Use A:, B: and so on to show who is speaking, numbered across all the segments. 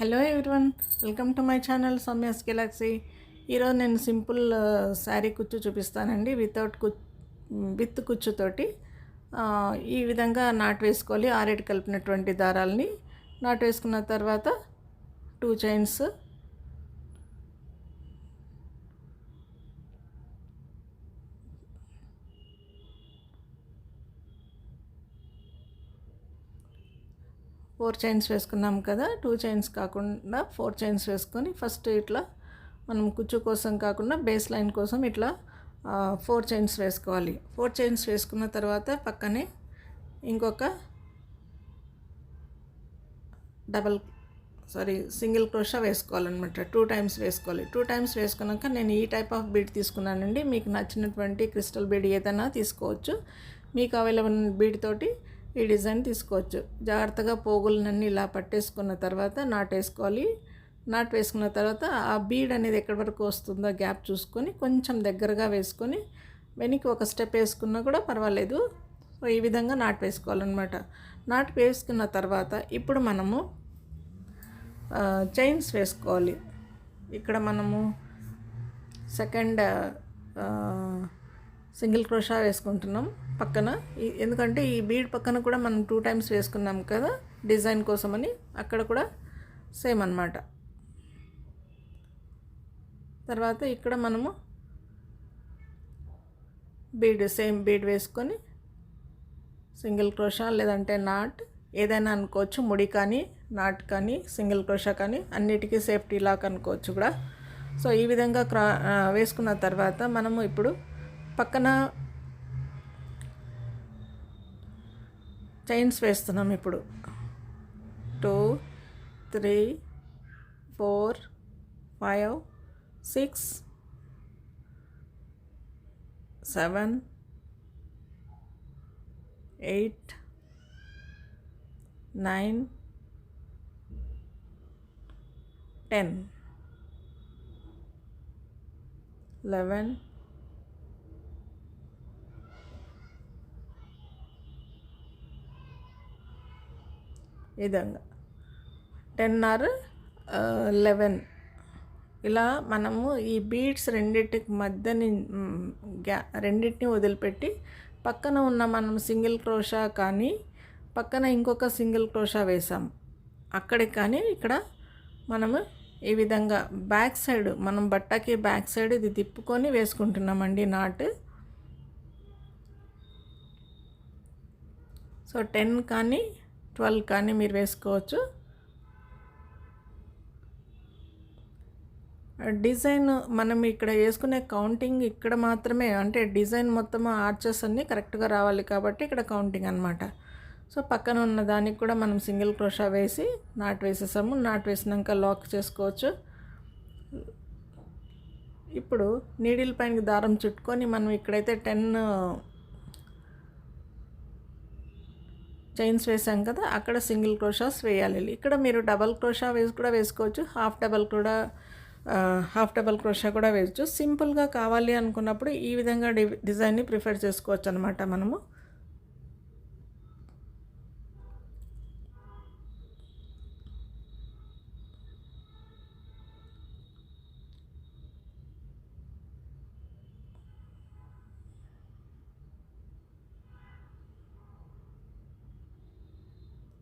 A: Hello everyone, welcome to my channel Soumya's Galaxy. ఈరోజు నేను simple sari కుచ్చు చూపిస్తానండి. విత్ కుచ్చుతోటి ఈ విధంగా నాట్ వేసుకోవాలి. 6 కలిపినటువంటి దారాలని నాట్ వేసుకున్న తర్వాత 2 చైన్స్, 4 చైన్స్ వేసుకున్నాం కదా. 2 చైన్స్ కాకుండా 4 చైన్స్ వేసుకొని ఫస్ట్ ఇట్లా మనం కుచ్చు కోసం కాకుండా బేస్ లైన్ కోసం ఇట్లా 4 చైన్స్ వేసుకోవాలి. 4 చైన్స్ వేసుకున్న తర్వాత పక్కనే ఇంకొక సింగిల్ క్రోషా వేసుకోవాలన్నమాట. 2 టైమ్స్ వేసుకోవాలి. 2 టైమ్స్ వేసుకున్నాక నేను ఈ టైప్ ఆఫ్ బీడ్ తీసుకున్నానండి. మీకు నచ్చినటువంటి క్రిస్టల్ బీడ్ ఏదైనా తీసుకోవచ్చు. మీకు అవైలబుల్ బీడ్ తోటి ఈ డిజైన్ తీసుకోవచ్చు. జాగ్రత్తగా పోగులన్నీ ఇలా పట్టేసుకున్న తర్వాత నాట్ వేసుకోవాలి. నాట్ వేసుకున్న తర్వాత ఆ బీడ్ అనేది ఎక్కడి వరకు వస్తుందో గ్యాప్ చూసుకొని కొంచెం దగ్గరగా వేసుకొని వెనక్కి ఒక స్టెప్ వేసుకున్నా కూడా పర్వాలేదు. సో ఈ విధంగా నాట్ వేసుకోవాలన్నమాట. నాట్ వేసుకున్న తర్వాత ఇప్పుడు మనము చైన్స్ వేసుకోవాలి. ఇక్కడ మనము సెకండ్ సింగిల్ క్రోషా వేసుకుంటున్నాం పక్కన. ఎందుకంటే ఈ బీడ్ పక్కన కూడా మనం 2 టైమ్స్ వేసుకున్నాం కదా డిజైన్ కోసమని, అక్కడ కూడా సేమ్ అన్నమాట. తర్వాత ఇక్కడ మనము సేమ్ బీడ్ వేసుకొని సింగిల్ క్రోషా లేదంటే నాట్ ఏదైనా అనుకోవచ్చు. ముడి కానీ నాట్ కానీ సింగిల్ క్రోషా కానీ అన్నిటికీ సేఫ్టీ లాక్ అనుకోవచ్చు కూడా. సో ఈ విధంగా వేసుకున్న తర్వాత మనము ఇప్పుడు పక్కన చైన్స్ వేస్తున్నాం. ఇప్పుడు 2 3 4 5 6 7 8 9 10 11 విధంగా 10 or 11 ఇలా మనము ఈ బీడ్స్ రెండింటిని వదిలిపెట్టి పక్కన ఉన్న మనం సింగిల్ క్రోషా కానీ పక్కన ఇంకొక సింగిల్ క్రోషా వేసాం అక్కడికి కానీ ఇక్కడ మనము ఈ విధంగా బ్యాక్ సైడ్ మనం బట్టకి బ్యాక్ సైడ్ ఇది తిప్పుకొని వేసుకుంటున్నామండి నాట్. సో 10 కానీ 12 కానీ మీరు వేసుకోవచ్చు. డిజైన్ మనం ఇక్కడ వేసుకునే కౌంటింగ్ ఇక్కడ మాత్రమే, అంటే డిజైన్ మొత్తం ఆర్చెస్ అన్నీ కరెక్ట్గా రావాలి కాబట్టి ఇక్కడ కౌంటింగ్ అనమాట. సో పక్కన ఉన్న దానికి కూడా మనం సింగిల్ క్రోషా వేసి నాట్ వేసేసాము. నాట్ వేసినాక లాక్ చేసుకోవచ్చు. ఇప్పుడు నీడిల్ పైన దారం చుట్టుకొని మనం ఇక్కడైతే 10 చైన్స్ వేసాం కదా, అక్కడ సింగిల్ క్రోషాస్ వేయాలి. ఇక్కడ మీరు డబల్ క్రోషా కూడా వేసుకోవచ్చు. హాఫ్ డబల్ క్రోషా కూడా వేయచ్చు. సింపుల్గా కావాలి అనుకున్నప్పుడు ఈ విధంగా డిజైన్ని ప్రిఫర్ చేసుకోవచ్చు అనమాట. మనము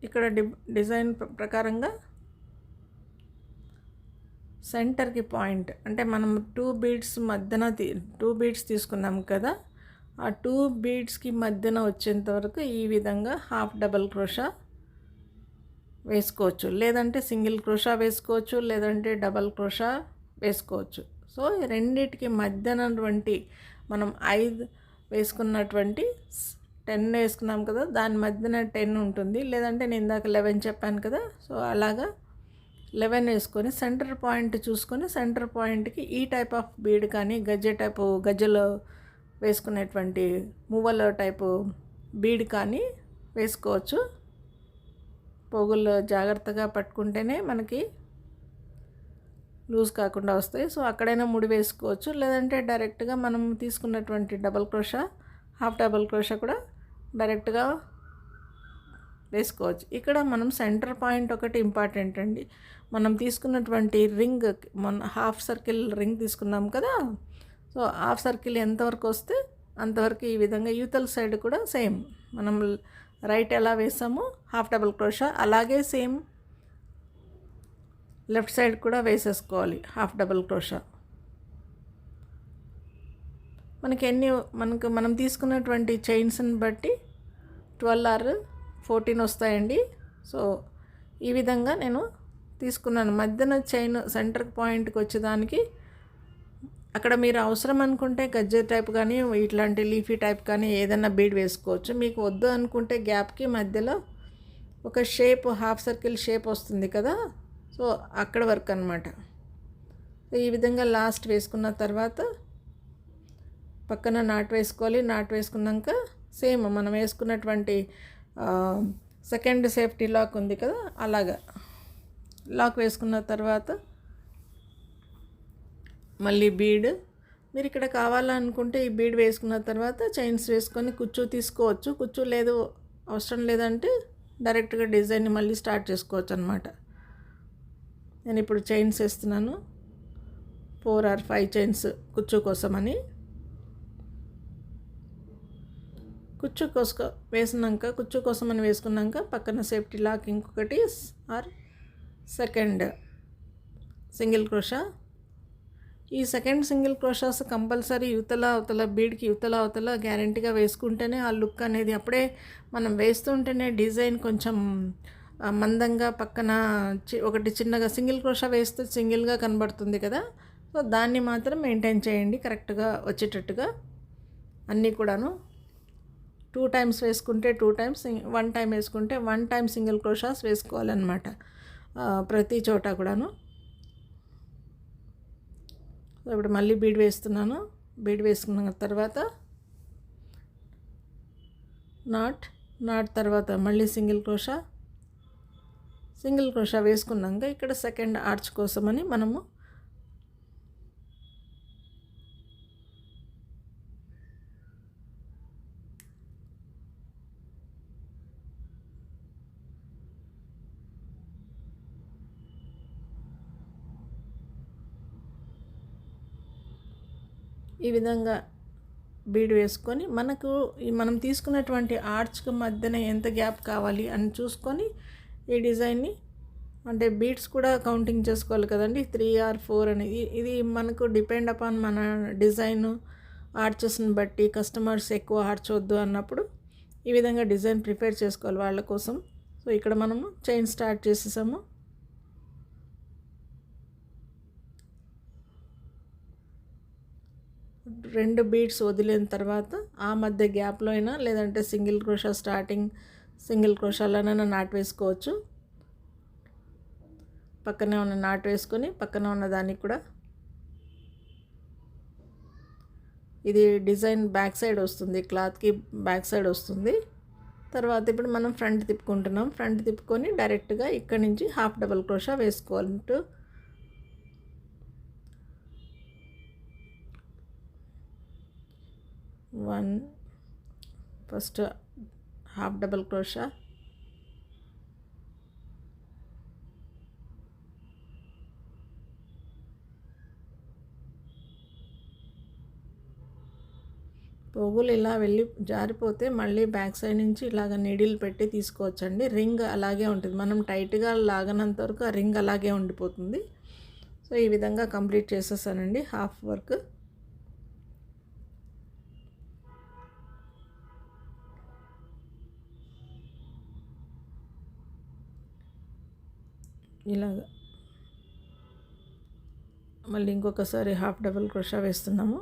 A: ఇక్కడ డిజైన్ ప్రకారంగా సెంటర్కి పాయింట్, అంటే మనం 2 బీడ్స్ మధ్యన 2 బీడ్స్ తీసుకున్నాం కదా, ఆ 2 బీడ్స్కి మధ్యన వచ్చేంత వరకు ఈ విధంగా హాఫ్ డబల్ క్రోషా వేసుకోవచ్చు. లేదంటే సింగిల్ క్రోషా వేసుకోవచ్చు, లేదంటే డబల్ క్రోషా వేసుకోవచ్చు. సో రెండిటికి మధ్యనటువంటి మనం 5 వేసుకున్నటువంటి 10 వేసుకున్నాం కదా, దాని మధ్యన 10 ఉంటుంది. లేదంటే నేను ఇందాక 11 చెప్పాను కదా, సో అలాగా 11 వేసుకొని సెంటర్ పాయింట్ చూసుకొని సెంటర్ పాయింట్కి ఈ టైప్ ఆఫ్ బీడ్ కానీ గజ్జలో వేసుకునేటువంటి మువ్వల టైపు బీడ్ కానీ వేసుకోవచ్చు. పోగుల్లో జాగ్రత్తగా పట్టుకుంటేనే మనకి లూజ్ కాకుండా వస్తాయి. సో అక్కడైనా ముడి వేసుకోవచ్చు, లేదంటే డైరెక్ట్గా మనం తీసుకున్నటువంటి double crochet half double crochet కూడా డైరెక్ట్గా వేసుకోవచ్చు. ఇక్కడ మనం సెంటర్ పాయింట్ ఒకటి ఇంపార్టెంట్ అండి. మనం తీసుకున్నటువంటి రింగ్, మన హాఫ్ సర్కిల్ రింగ్ తీసుకున్నాం కదా, సో హాఫ్ సర్కిల్ ఎంతవరకు వస్తే అంతవరకు ఈ విధంగా యూతల్ సైడ్ కూడా సేమ్ మనం రైట్ ఎలా వేసామో హాఫ్ డబుల్ క్రోషా అలాగే సేమ్ లెఫ్ట్ సైడ్ కూడా వేసేసుకోవాలి హాఫ్ డబుల్ క్రోషా. మనం తీసుకున్నటువంటి చైన్స్ని బట్టి 12 or 14 వస్తాయండి. సో ఈ విధంగా నేను తీసుకున్నాను. మధ్యన చైన్ సెంటర్ పాయింట్కి వచ్చేదానికి అక్కడ మీరు అవసరం అనుకుంటే గజ్జె టైప్ కానీ ఇట్లాంటి లీఫీ టైప్ కానీ ఏదైనా బీడ్ వేసుకోవచ్చు. మీకు వద్దు అనుకుంటే గ్యాప్కి మధ్యలో ఒక షేప్, హాఫ్ సర్కిల్ షేప్ వస్తుంది కదా, సో అక్కడ వరకు అనమాట. ఈ విధంగా లాస్ట్ వేసుకున్న తర్వాత పక్కన నాట్ వేసుకోవాలి. నాట్ వేసుకున్నాక సేమ్ మనం వేసుకున్నటువంటి సెకండ్ సేఫ్టీ లాక్ ఉంది కదా, అలాగా లాక్ వేసుకున్న తర్వాత మళ్ళీ బీడ్ మీరు ఇక్కడ కావాలనుకుంటే ఈ బీడ్ వేసుకున్న తర్వాత చైన్స్ వేసుకొని కుచ్చు తీసుకోవచ్చు. కుచ్చు లేదు, అవసరం లేదంటే డైరెక్ట్గా డిజైన్ని మళ్ళీ స్టార్ట్ చేసుకోవచ్చు అనమాట. నేను ఇప్పుడు చైన్స్ వేస్తున్నాను, 4 or 5 చైన్స్ కుచ్చు కోసమని. కుచ్చు కోసమని వేసుకున్నాక పక్కన సేఫ్టీ లాక్ ఇంకొకటి ఆర్ సెకండ్ సింగిల్ క్రోషా. ఈ సెకండ్ సింగిల్ క్రోషాస్ కంపల్సరీ అవతల బీడ్కి అవతల గ్యారెంటీగా వేసుకుంటేనే ఆ లుక్ అనేది, అప్పుడే మనం వేస్తుంటేనే డిజైన్ కొంచెం మందంగా పక్కన ఒకటి చిన్నగా సింగిల్ క్రోషా వేస్తే సింగిల్గా కనబడుతుంది కదా, సో దాన్ని మాత్రం మెయింటైన్ చేయండి కరెక్ట్గా వచ్చేటట్టుగా. అన్నీ కూడాను 2 times వేసుకుంటే 2 times, 1 time వేసుకుంటే 1 time సింగిల్ క్రోషాస్ వేసుకోవాలన్నమాట ప్రతి చోట కూడాను. ఇప్పుడు మళ్ళీ బీడ్ వేస్తున్నాను. బీడ్ వేసుకున్న తర్వాత నాట్ తర్వాత మళ్ళీ సింగిల్ క్రోషా వేసుకున్నాక ఇక్కడ సెకండ్ ఆర్చ్ కోసమని మనము ఈ విధంగా బీడ్ వేసుకొని మనం తీసుకున్నటువంటి ఆర్చ్కి మధ్యన ఎంత గ్యాప్ కావాలి అని చూసుకొని ఈ డిజైన్ని, అంటే బీడ్స్ కూడా కౌంటింగ్ చేసుకోవాలి కదండి, 3 or 4 అనేది. ఇది మనకు డిపెండ్ అపాన్ మన డిజైన్ ఆర్చెస్ని బట్టి. కస్టమర్స్ ఎక్కువ ఆర్చ్ వద్దు అన్నప్పుడు ఈ విధంగా డిజైన్ ప్రిపేర్ చేసుకోవాలి వాళ్ళ కోసం. సో ఇక్కడ మనము చైన్ స్టార్ట్ చేసేసాము. రెండు బీడ్స్ వదిలిన తర్వాత ఆ మధ్య గ్యాప్లో అయినా లేదంటే సింగిల్ క్రోషాలోనైనా నాట్ వేసుకోవచ్చు. పక్కనే ఉన్న నాట్ వేసుకొని పక్కన ఉన్న దానికి కూడా ఇది డిజైన్ బ్యాక్ సైడ్ వస్తుంది, క్లాత్కి బ్యాక్ సైడ్ వస్తుంది. తర్వాత ఇప్పుడు మనం ఫ్రంట్ తిప్పుకుంటున్నాం. ఫ్రంట్ తిప్పుకొని డైరెక్ట్గా ఇక్కడి నుంచి హాఫ్ డబల్ క్రోషా వేసుకోవాలంటూ 1 ఫస్ట్ హాఫ్ డబల్ క్రోషా, పోగులు ఇలా వెళ్ళి జారిపోతే మళ్ళీ బ్యాక్ సైడ్ నుంచి ఇలాగ నీడిల్ పెట్టి తీసుకోవచ్చండి. రింగ్ అలాగే ఉంటుంది, మనం టైట్గా లాగనంత వరకు ఆ రింగ్ అలాగే ఉండిపోతుంది. సో ఈ విధంగా కంప్లీట్ చేసేసానండి హాఫ్ వర్క్. ఇలాగ మళ్ళీ ఇంకొకసారి హాఫ్ డబల్ క్రోషా వేస్తున్నాము.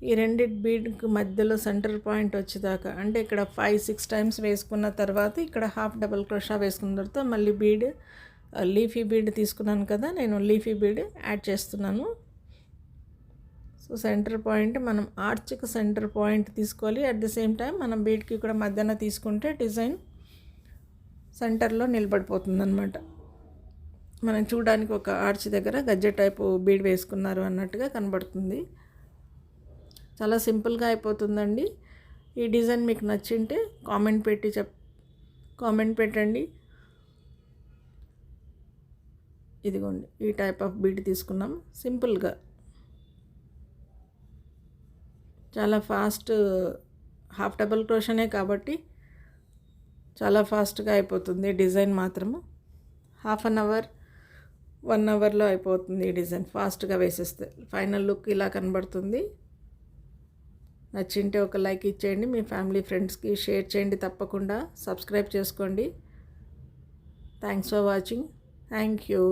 A: ఈ రెండిటి బీడ్కి మధ్యలో సెంటర్ పాయింట్ వచ్చేదాకా, అంటే ఇక్కడ 5-6 times వేసుకున్న తర్వాత ఇక్కడ హాఫ్ డబల్ క్రోషా వేసుకున్న తర్వాత మళ్ళీ బీడ్, లీఫీ బీడ్ తీసుకున్నాను కదా, నేను లీఫీ బీడ్ యాడ్ చేస్తున్నాను. సో సెంటర్ పాయింట్ మనం ఆర్చ్కి సెంటర్ పాయింట్ తీసుకోవాలి. అట్ ది సేమ్ టైం మనం బీడ్కి కూడా మధ్యన తీసుకుంటే డిజైన్ సెంటర్లో నిలబడిపోతుంది అన్నమాట. మనం చూడడానికి ఒక ఆర్చ్ దగ్గర గజ్జె టైపు బీడ్ వేసుకున్నారు అన్నట్టుగా కనబడుతుంది. చాలా సింపుల్గా అయిపోతుందండి. ఈ డిజైన్ మీకు నచ్చింటే కామెంట్ పెట్టి కామెంట్ పెట్టండి. ఇదిగోండి ఈ టైప్ ఆఫ్ బీడ్ తీసుకున్నాం సింపుల్గా. చాలా ఫాస్ట్, హాఫ్ డబల్ క్రోషనే కాబట్టి చాలా ఫాస్ట్గా అయిపోతుంది. డిజైన్ మాత్రము హాఫ్ అన్ అవర్ 1 అవర్లో అయిపోతుంది. ఈ డిజైన్ ఫాస్ట్గా వేసేస్తే ఫైనల్ లుక్ ఇలా కనబడుతుంది. నచ్చింటే ఒక లైక్ ఇచ్చేయండి, మీ ఫ్యామిలీ ఫ్రెండ్స్కి షేర్ చేయండి, తప్పకుండా సబ్స్క్రైబ్ చేసుకోండి. Thanks for watching. Thank you.